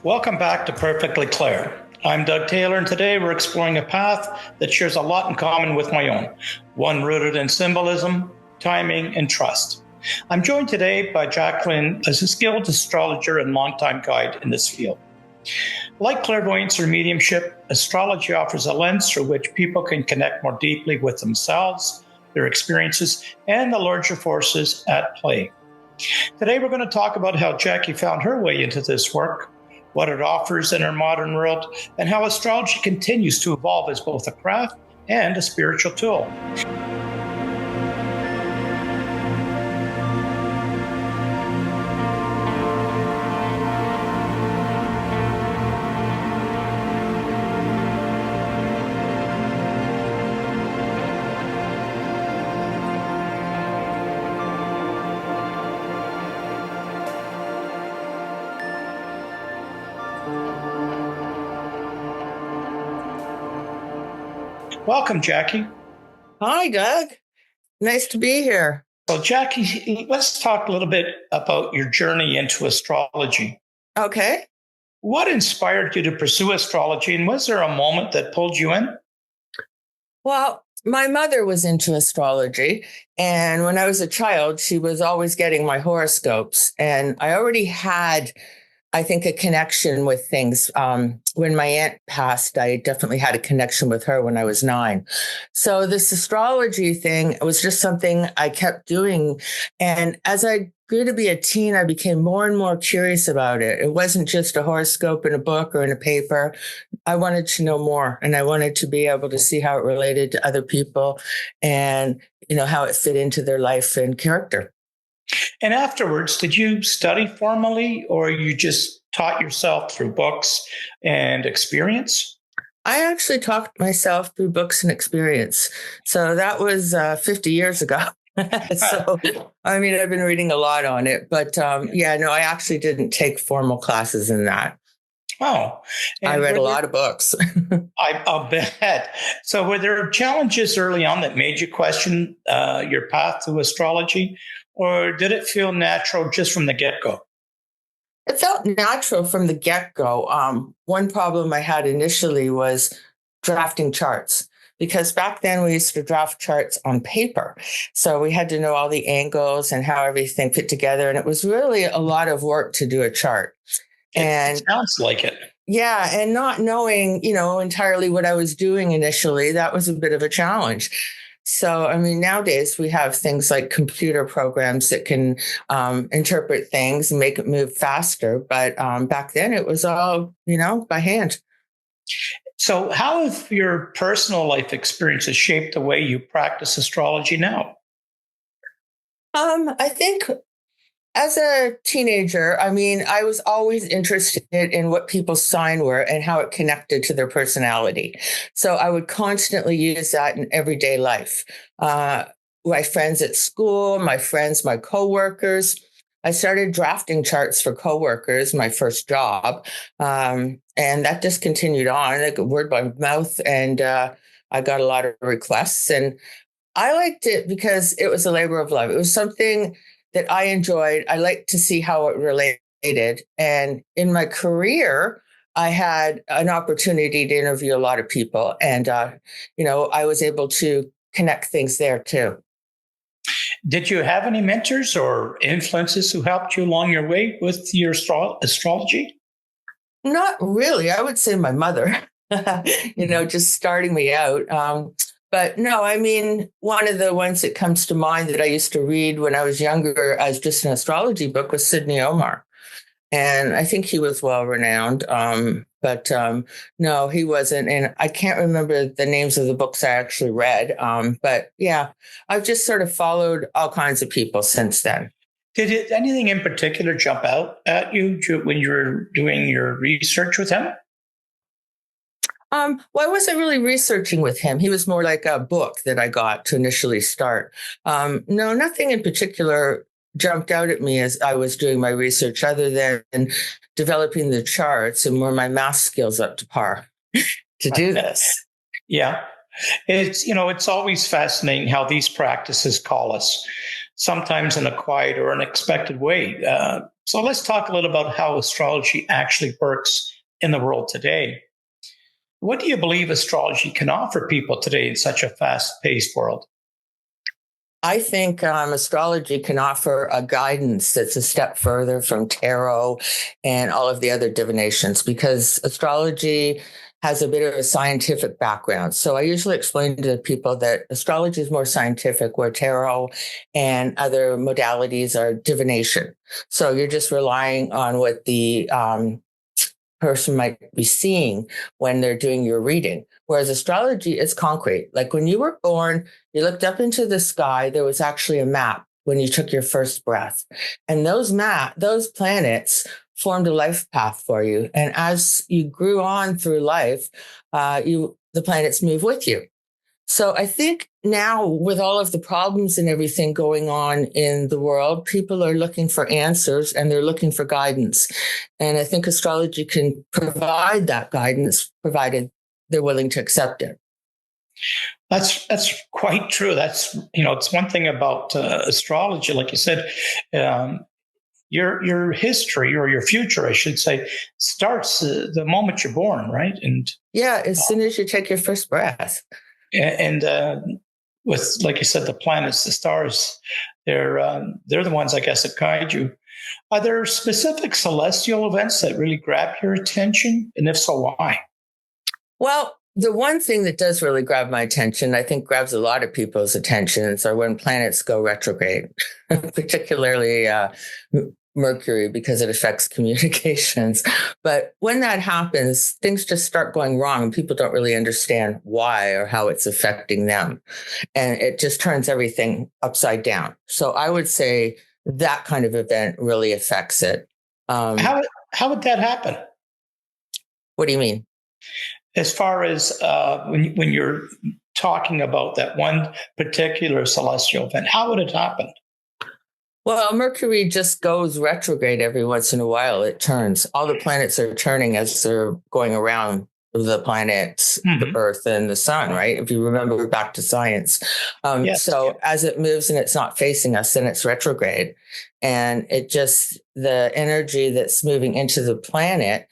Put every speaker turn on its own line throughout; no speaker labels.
Welcome back to Perfectly Clear. I'm Doug Taylor, and today we're exploring a path that shares a lot in common with my own, one rooted in symbolism, timing, and trust. I'm joined today by Jacqueline as a skilled astrologer and longtime guide in this field. Like clairvoyance or mediumship, astrology offers a lens through which people can connect more deeply with themselves, their experiences, and the larger forces at play. Today we're going to talk about how Jacqui found her way into this work, what it offers in our modern world, and how astrology continues to evolve as both a craft and a spiritual tool. Welcome, Jacqui.
Hi, Doug. Nice to be here.
Well, Jacqui, let's talk a little bit about your journey into astrology.
Okay.
What inspired you to pursue astrology, and was there a moment that pulled you in?
Well, my mother was into astrology, and when I was a child, she was always getting my horoscopes, and I already had, I think, a connection with things. When my aunt passed, I definitely had a connection with her when I was 9. So this astrology thing was just something I kept doing. And as I grew to be a teen, I became more and more curious about it. It wasn't just a horoscope in a book or in a paper. I wanted to know more, and I wanted to be able to see how it related to other people and, how it fit into their life and character.
And afterwards, did you study formally, or you just taught yourself through books and experience?
I actually taught myself through books and experience. So that was 50 years ago. So, I've been reading a lot on it. But I actually didn't take formal classes in that.
Oh,
I read a lot of books.
I'll bet. So were there challenges early on that made you question your path to astrology, or did it feel natural just from the get-go?
It felt natural from the get-go. One problem I had initially was drafting charts, because back then we used to draft charts on paper. So we had to know all the angles and how everything fit together. And it was really a lot of work to do a chart.
It sounds like it.
Yeah. And not knowing, entirely what I was doing initially, that was a bit of a challenge. So, nowadays we have things like computer programs that can interpret things and make it move faster. But back then it was all, by hand.
So how have your personal life experiences shaped the way you practice astrology now?
I think as a teenager, I was always interested in what people's sign were and how it connected to their personality. So I would constantly use that in everyday life. My friends at school, my friends, my coworkers. I started drafting charts for coworkers, my first job. And that just continued on, like word by mouth. And I got a lot of requests. And I liked it because it was a labor of love. It was something that I enjoyed. I liked to see how it related. And in my career, I had an opportunity to interview a lot of people. And, I was able to connect things there too.
Did you have any mentors or influences who helped you along your way with your astrology?
Not really. I would say my mother, just starting me out. But no, one of the ones that comes to mind that I used to read when I was younger as just an astrology book was Sidney Omar. And I think he was well renowned. But no, he wasn't. And I can't remember the names of the books I actually read. But yeah, I've just sort of followed all kinds of people since then.
Did anything in particular jump out at you when you were doing your research with him?
Well, I wasn't really researching with him. He was more like a book that I got to initially start. No, nothing in particular jumped out at me as I was doing my research, other than developing the charts and were my math skills up to par to do this.
Yeah. It's always fascinating how these practices call us. sometimes in a quiet or unexpected way. So let's talk a little about how astrology actually works in the world today. What do you believe astrology can offer people today in such a fast-paced world?
I think astrology can offer a guidance that's a step further from tarot and all of the other divinations, because astrology has a bit of a scientific background. So I usually explain to people that astrology is more scientific, where tarot and other modalities are divination. So you're just relying on what the person might be seeing when they're doing your reading. Whereas astrology is concrete. Like when you were born, you looked up into the sky, there was actually a map when you took your first breath. And those planets formed a life path for you. And as you grew on through life, the planets move with you. So I think now, with all of the problems and everything going on in the world, people are looking for answers and they're looking for guidance. And I think astrology can provide that guidance, provided they're willing to accept it.
That's quite true. That's, it's one thing about astrology, like you said. Your history, or your future, I should say, starts the moment you're born, right? And
yeah, as soon as you take your first breath.
And with, like you said, the planets, the stars, they're the ones, I guess, that guide you. Are there specific celestial events that really grab your attention? And if so, why?
Well, the one thing that does really grab my attention, I think grabs a lot of people's attentions, are when planets go retrograde, particularly Mercury, because it affects communications. But when that happens, things just start going wrong and people don't really understand why or how it's affecting them. And it just turns everything upside down. So I would say that kind of event really affects it.
How would that happen?
What do you mean?
As far as when you're talking about that one particular celestial event, how would it happen?
Well, Mercury just goes retrograde every once in a while. It turns. All the planets are turning as they're going around the planets, the Earth and the sun, right? If you remember back to science.
Yes.
So as it moves and it's not facing us, then it's retrograde. And the energy that's moving into the planet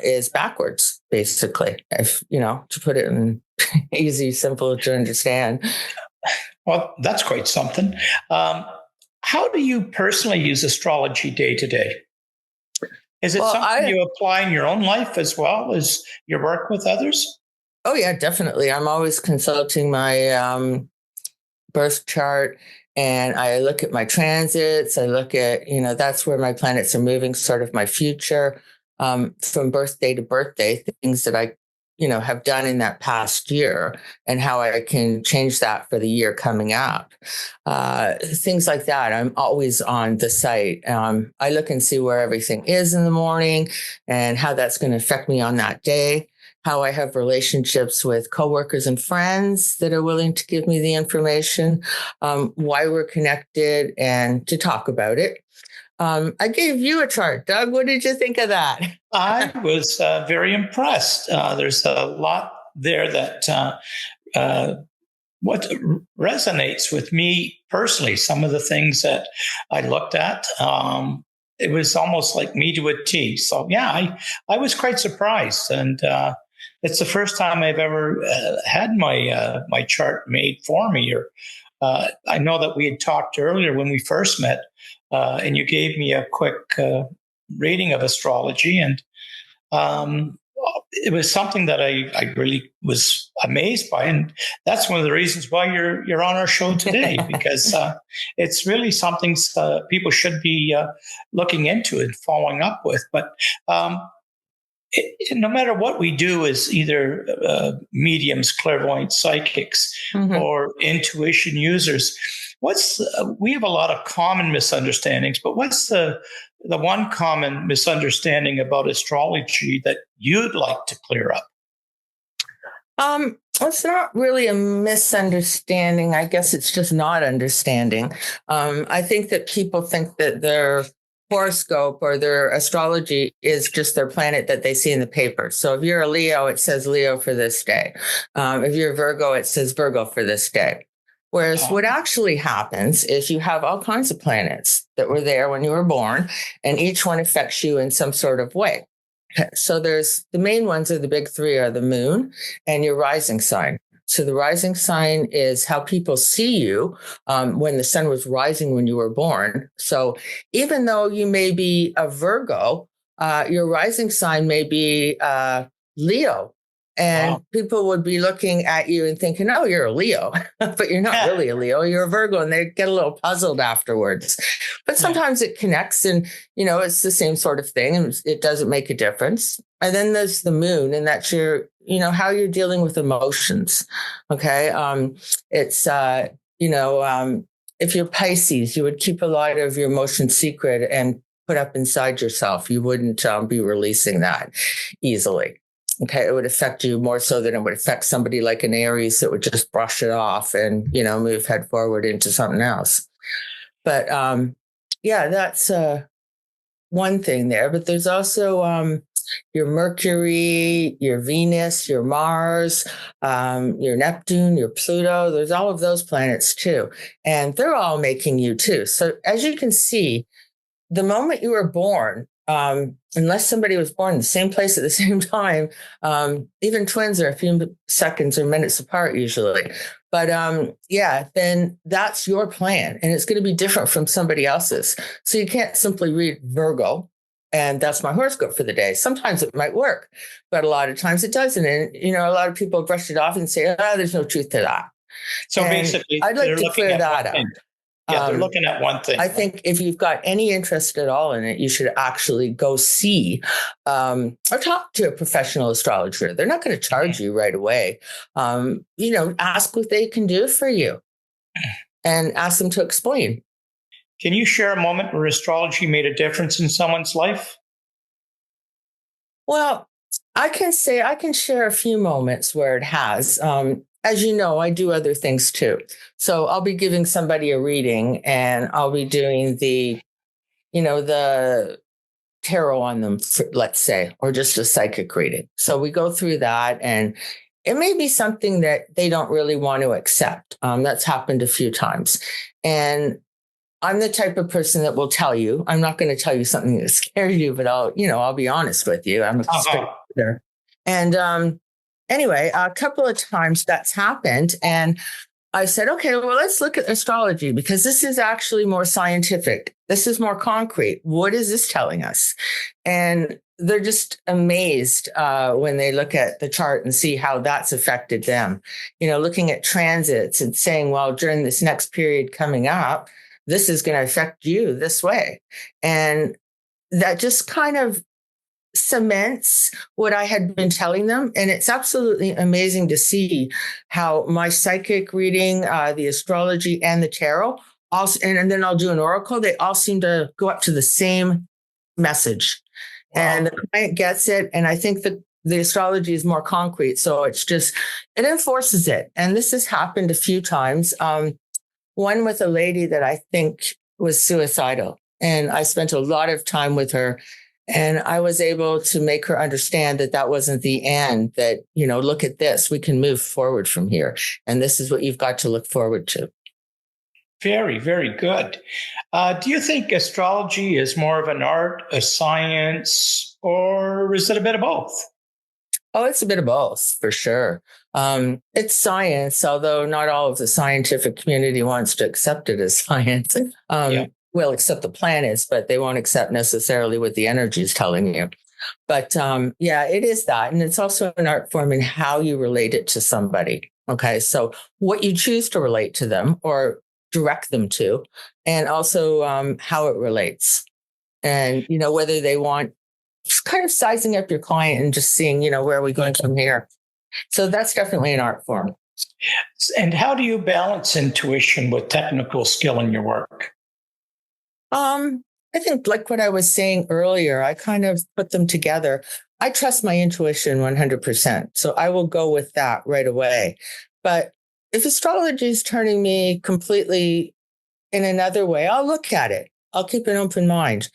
is backwards, basically, if, to put it in easy, simple to understand.
Well, that's quite something. How do you personally use astrology day to day? Is it something you apply in your own life as well as your work with others?
Oh, yeah, definitely. I'm always consulting my birth chart, and I look at my transits. I look at, that's where my planets are moving, sort of my future, from birthday to birthday, things that I have done in that past year and how I can change that for the year coming up. Things like that. I'm always on the site. I look and see where everything is in the morning and how that's going to affect me on that day, how I have relationships with coworkers and friends that are willing to give me the information, why we're connected, and to talk about it. I gave you a chart, Doug. What did you think of that?
I was very impressed. There's a lot there that what resonates with me personally. Some of the things that I looked at, it was almost like me to a T. So yeah, I was quite surprised, and it's the first time I've ever had my chart made for me. Or I know that we had talked earlier when we first met. And you gave me a quick reading of astrology, and it was something that I really was amazed by, and that's one of the reasons why you're on our show today, because it's really something people should be looking into and following up with. But no matter what we do as either mediums, clairvoyants, psychics, or intuition users, we have a lot of common misunderstandings, but what's the one common misunderstanding about astrology that you'd like to clear up?
It's not really a misunderstanding. I guess it's just not understanding. I think that people think that their horoscope or their astrology is just their planet that they see in the paper. So if you're a Leo, it says Leo for this day. If you're a Virgo, it says Virgo for this day. Whereas what actually happens is you have all kinds of planets that were there when you were born, and each one affects you in some sort of way. So there's the main ones are the big three are the moon and your rising sign. So the rising sign is how people see you when the sun was rising when you were born. So even though you may be a Virgo, your rising sign may be Leo. And people would be looking at you and thinking, oh, you're a Leo, but you're not really a Leo, you're a Virgo. And they get a little puzzled afterwards. But sometimes it connects and, it's the same sort of thing and it doesn't make a difference. And then there's the moon, and that's your, how you're dealing with emotions. Okay. It's, if you're Pisces, you would keep a lot of your emotions secret and put up inside yourself. You wouldn't be releasing that easily. Okay, it would affect you more so than it would affect somebody like an Aries that would just brush it off and, move head forward into something else. But that's one thing there. But there's also your Mercury, your Venus, your Mars, your Neptune, your Pluto. There's all of those planets too. And they're all making you too. So as you can see, the moment you were born, unless somebody was born in the same place at the same time, even twins are a few seconds or minutes apart usually. But then that's your plan, and it's going to be different from somebody else's. So you can't simply read Virgo, and that's my horoscope for the day. Sometimes it might work, but a lot of times it doesn't. And, a lot of people brush it off and say, oh, there's no truth to that.
So basically,
I'd like to clear that up.
Yeah, they're looking at one thing.
I think if you've got any interest at all in it, you should actually go see or talk to a professional astrologer. They're not going to charge you right away. Ask what they can do for you and ask them to explain.
Can you share a moment where astrology made a difference in someone's life?
Well, I can share a few moments where it has. As you know, I do other things too. So I'll be giving somebody a reading and I'll be doing the tarot on them, let's say, or just a psychic reading. So we go through that and it may be something that they don't really want to accept. That's happened a few times. And I'm the type of person that will tell you, I'm not going to tell you something that scares you, but I'll be honest with you. I'm a straight shooter. And, anyway, a couple of times that's happened. And I said, okay, well, let's look at astrology because this is actually more scientific. This is more concrete. What is this telling us? And they're just amazed when they look at the chart and see how that's affected them. Looking at transits and saying, well, during this next period coming up, this is going to affect you this way. And that just kind of cements what I had been telling them. And it's absolutely amazing to see how my psychic reading, the astrology and the tarot also, and then I'll do an oracle. They all seem to go up to the same message. Wow. And the client gets it. And I think that the astrology is more concrete. So it enforces it. And this has happened a few times. One with a lady that I think was suicidal. And I spent a lot of time with her. And I was able to make her understand that that wasn't the end, that, look at this, we can move forward from here. And this is what you've got to look forward to.
Very, very good. Do you think astrology is more of an art, a science, or is it a bit of both?
Oh, it's a bit of both, for sure. It's science, although not all of the scientific community wants to accept it as science. Will accept the planets, but they won't accept necessarily what the energy is telling you. But it is that. And it's also an art form in how you relate it to somebody. Okay. So what you choose to relate to them or direct them to, and also how it relates. And, whether they want just kind of sizing up your client and just seeing, where are we going from here? So that's definitely an art form.
And how do you balance intuition with technical skill in your work?
I think like what I was saying earlier, I kind of put them together. I trust my intuition 100%. So I will go with that right away. But if astrology is turning me completely in another way, I'll look at it. I'll keep an open mind.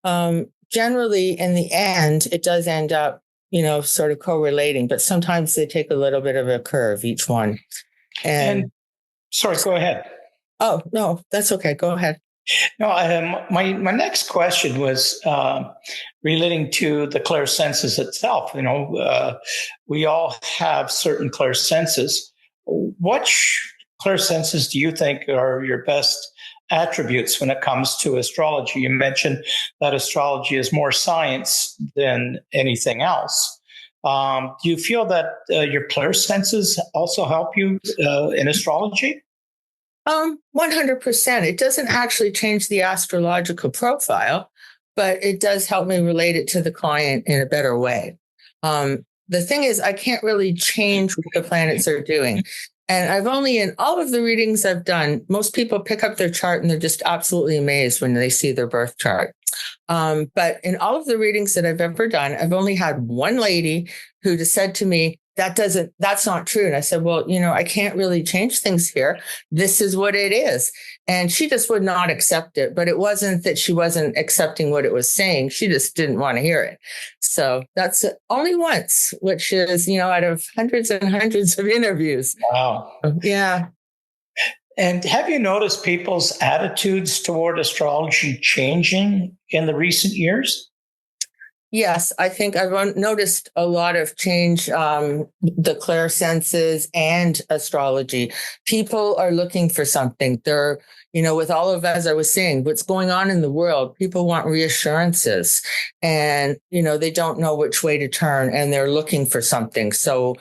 Generally, in the end, it does end up, sort of correlating, but sometimes they take a little bit of a curve, each one. And
Sorry, go ahead.
Oh, no, that's okay. Go ahead.
No, my next question was relating to the clairsenses itself. We all have certain clairsenses. Which clairsenses do you think are your best attributes when it comes to astrology? You mentioned that astrology is more science than anything else. Do you feel that your clairsenses also help you in astrology?
100%. It doesn't actually change the astrological profile, but it does help me relate it to the client in a better way. The thing is, I can't really change what the planets are doing. And I've only, in all of the readings I've done, most people pick up their chart and they're just absolutely amazed when they see their birth chart. But in all of the readings that I've ever done, I've only had one lady who just said to me, that's not true. And I said, well, I can't really change things here. This is what it is. And she just would not accept it. But it wasn't that she wasn't accepting what it was saying. She just didn't want to hear it. So that's only once, which is, out of hundreds and hundreds of interviews.
Wow.
Yeah.
And have you noticed people's attitudes toward astrology changing in the recent years?
Yes, I think I've noticed a lot of change, the clairsenses and astrology. People are looking for something. They're, with all of, as I was saying, what's going on in the world, people want reassurances and, they don't know which way to turn and they're looking for something. So,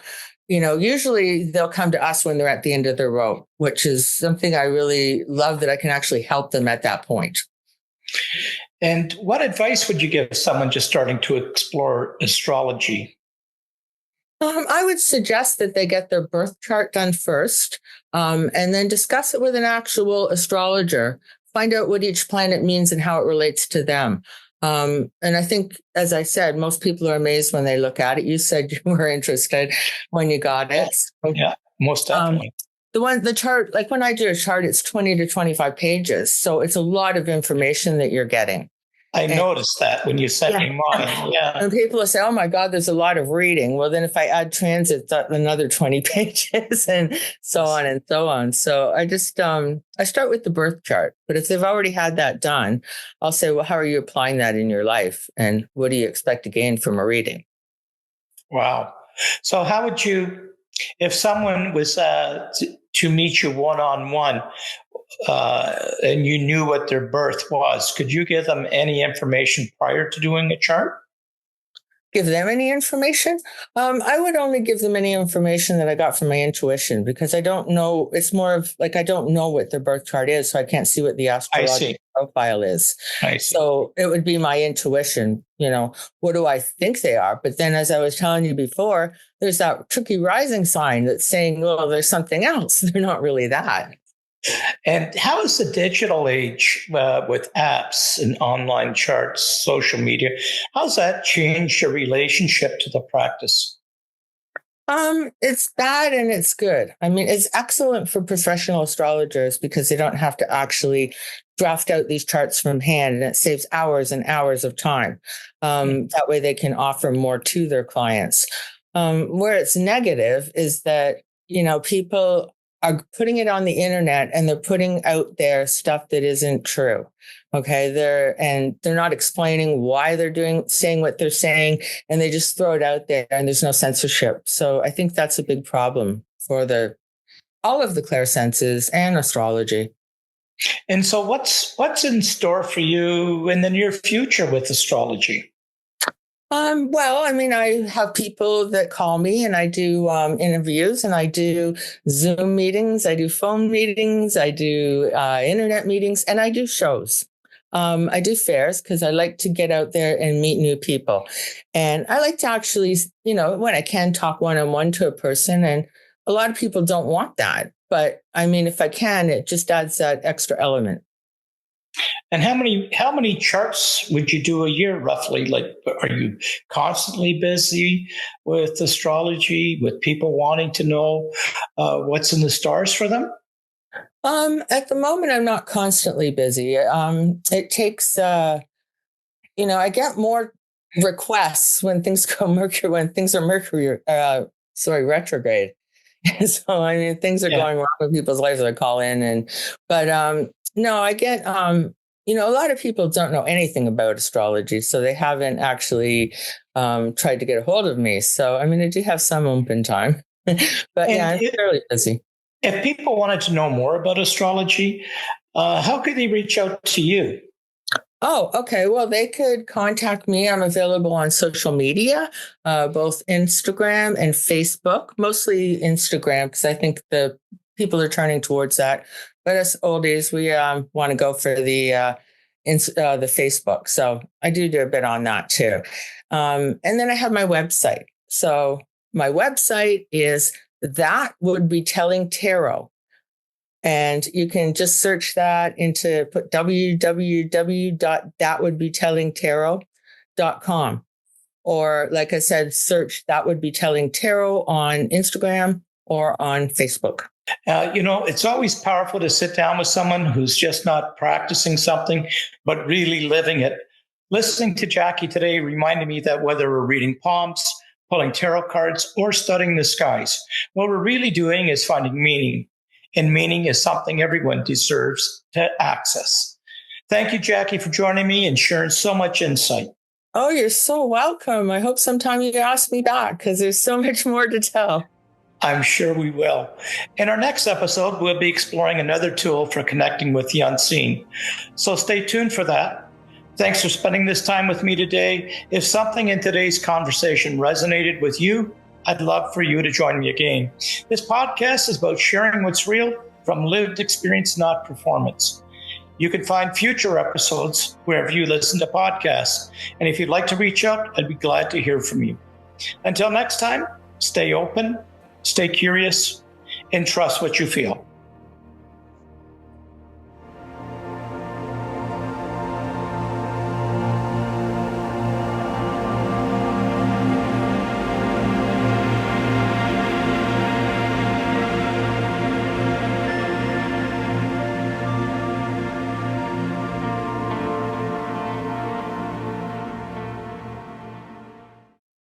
usually they'll come to us when they're at the end of their rope, which is something I really love that I can actually help them at that point.
And what advice would you give someone just starting to explore astrology?
I would suggest that they get their birth chart done first, and then discuss it with an actual astrologer. Find out what each planet means and how it relates to them. And I think, as I said, most people are amazed when they look at it. You said you were interested when you got it.
Yeah, most definitely.
The chart, like when I do a chart, it's 20 to 25 pages. So it's a lot of information that you're getting.
I noticed that when you sent me mine. Yeah.
And people will say, oh my God, there's a lot of reading. Well, then if I add transits, another 20 pages and so on and so on. So I just, I start with the birth chart. But if they've already had that done, I'll say, well, how are you applying that in your life? And what do you expect to gain from a reading?
Wow. So how would you, if someone was to meet you one-on-one, and you knew what their birth was, could you give them any information prior to doing a chart?
Give them any information? I would only give them any information that I got from my intuition because I don't know. It's more of like I don't know what their birth chart is, so I can't see what the astrological profile is.
I see.
So it would be my intuition. What do I think they are? But then, as I was telling you before, there's that tricky rising sign that's saying, well, there's something else. They're not really that.
And how is the digital age with apps and online charts, social media, how's that changed your relationship to the practice?
It's bad and it's good. I mean, it's excellent for professional astrologers because they don't have to actually draft out these charts from hand and it saves hours and hours of time. That way they can offer more to their clients. Where it's negative is that, people are putting it on the internet and they're putting out there stuff that isn't true. Okay. They're not explaining why they're saying what they're saying, and they just throw it out there and there's no censorship. So I think that's a big problem for all of the clairsenses and astrology.
And so what's in store for you in the near future with astrology?
Well, I mean, I have people that call me and I do interviews and I do Zoom meetings, I do phone meetings, I do internet meetings, and I do shows. I do fairs because I like to get out there and meet new people. And I like to actually, when I can talk one-on-one to a person. And a lot of people don't want that. But I mean, if I can, it just adds that extra element.
And how many charts would you do a year roughly? Like, are you constantly busy with astrology, with people wanting to know what's in the stars for them?
At the moment, I'm not constantly busy. It takes, I get more requests when things go Mercury, when things are retrograde. So, I mean, things are going wrong with people's lives. I call in but no, I get, a lot of people don't know anything about astrology, so they haven't actually tried to get a hold of me. So, I mean, I do have some open time, but I'm fairly busy.
If people wanted to know more about astrology, how could they reach out to you?
Oh, okay. Well, they could contact me. I'm available on social media, both Instagram and Facebook, mostly Instagram, because I think the people are turning towards that. But us oldies, we want to go for the Facebook. So I do a bit on that too. And then I have my website. So my website is That Would Be Telling Tarot. And you can just search that put www.thatwouldbetellingtarot.com. Or like I said, search That Would Be Telling Tarot on Instagram or on Facebook.
It's always powerful to sit down with someone who's just not practicing something, but really living it. Listening to Jacqui today reminded me that whether we're reading palms, pulling tarot cards, or studying the skies, what we're really doing is finding meaning. And meaning is something everyone deserves to access. Thank you, Jacqui, for joining me and sharing so much insight.
Oh, you're so welcome. I hope sometime you ask me back because there's so much more to tell.
I'm sure we will. In our next episode, we'll be exploring another tool for connecting with the unseen. So stay tuned for that. Thanks for spending this time with me today. If something in today's conversation resonated with you, I'd love for you to join me again. This podcast is about sharing what's real from lived experience, not performance. You can find future episodes wherever you listen to podcasts. And if you'd like to reach out, I'd be glad to hear from you. Until next time, stay open, stay curious, and trust what you feel.